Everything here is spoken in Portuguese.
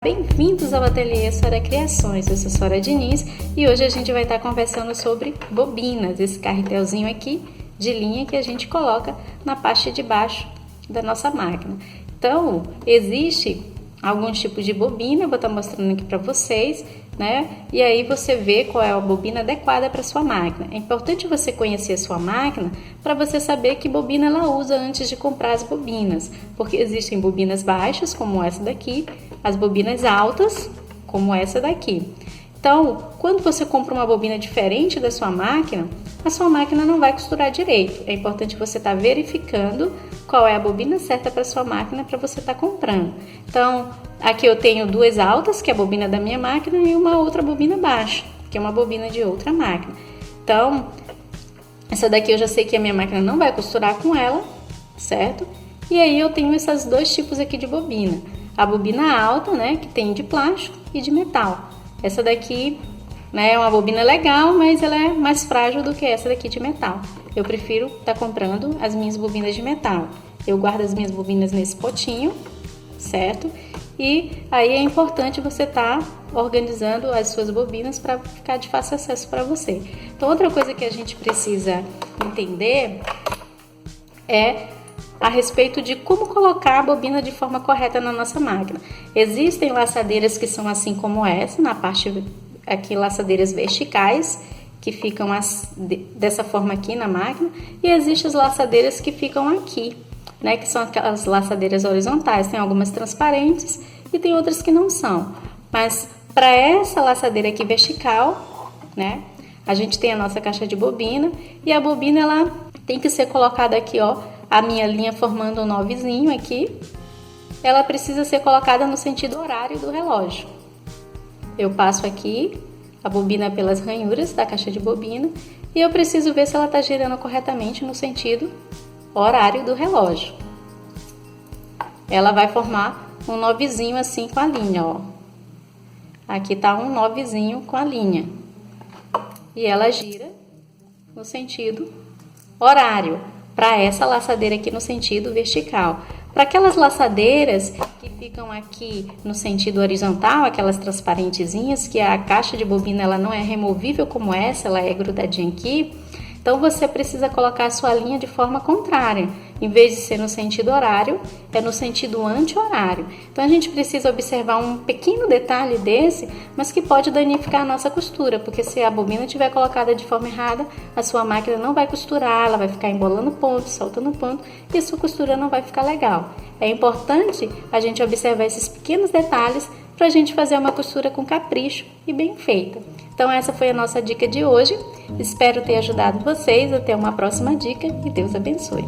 Bem-vindos ao Ateliê Sora Criações, eu sou Sora Diniz e hoje a gente vai estar conversando sobre bobinas, esse carretelzinho aqui de linha que a gente coloca na parte de baixo da nossa máquina. Então, existe alguns tipos de bobina, vou estar mostrando aqui para vocês, né? E aí você vê qual é a bobina adequada para sua máquina. É importante você conhecer a sua máquina para você saber que bobina ela usa antes de comprar as bobinas, porque existem bobinas baixas, como essa daqui, as bobinas altas, como essa daqui. Então, quando você compra uma bobina diferente da sua máquina, a sua máquina não vai costurar direito. É importante você estar verificando qual é a bobina certa para sua máquina para você estar comprando. Então, aqui eu tenho duas altas, que é a bobina da minha máquina, e uma outra bobina baixa, que é uma bobina de outra máquina. Então, essa daqui eu já sei que a minha máquina não vai costurar com ela, certo? E aí eu tenho esses dois tipos aqui de bobina. A bobina alta, né, que tem de plástico e de metal. Essa daqui, né, é uma bobina legal, mas ela é mais frágil do que essa daqui de metal. Eu prefiro estar comprando as minhas bobinas de metal. Eu guardo as minhas bobinas nesse potinho, certo? E aí é importante você estar organizando as suas bobinas para ficar de fácil acesso para você. Então, outra coisa que a gente precisa entender é a respeito de como colocar a bobina de forma correta na nossa máquina. Existem laçadeiras que são assim como essa, na parte aqui, laçadeiras verticais, que ficam dessa forma aqui na máquina, e existem as laçadeiras que ficam aqui, né, que são aquelas laçadeiras horizontais. Tem algumas transparentes e tem outras que não são. Mas para essa laçadeira aqui vertical, né, a gente tem a nossa caixa de bobina, e a bobina ela tem que ser colocada aqui, ó, a minha linha formando um novezinho aqui, ela precisa ser colocada no sentido horário do relógio. Eu passo aqui a bobina pelas ranhuras da caixa de bobina e eu preciso ver se ela está girando corretamente no sentido horário do relógio. Ela vai formar um novezinho assim com a linha, ó. Aqui tá um novezinho com a linha. E ela gira no sentido horário, para essa laçadeira aqui no sentido vertical. Para aquelas laçadeiras que ficam aqui no sentido horizontal, aquelas transparentezinhas, que a caixa de bobina ela não é removível como essa, ela é grudadinha aqui, então você precisa colocar a sua linha de forma contrária. Em vez de ser no sentido horário, é no sentido anti-horário. Então a gente precisa observar um pequeno detalhe desse, mas que pode danificar a nossa costura, porque se a bobina estiver colocada de forma errada, a sua máquina não vai costurar, ela vai ficar embolando ponto, soltando ponto, e a sua costura não vai ficar legal. É importante a gente observar esses pequenos detalhes para a gente fazer uma costura com capricho e bem feita. Então essa foi a nossa dica de hoje. Espero ter ajudado vocês. Até uma próxima dica e Deus abençoe.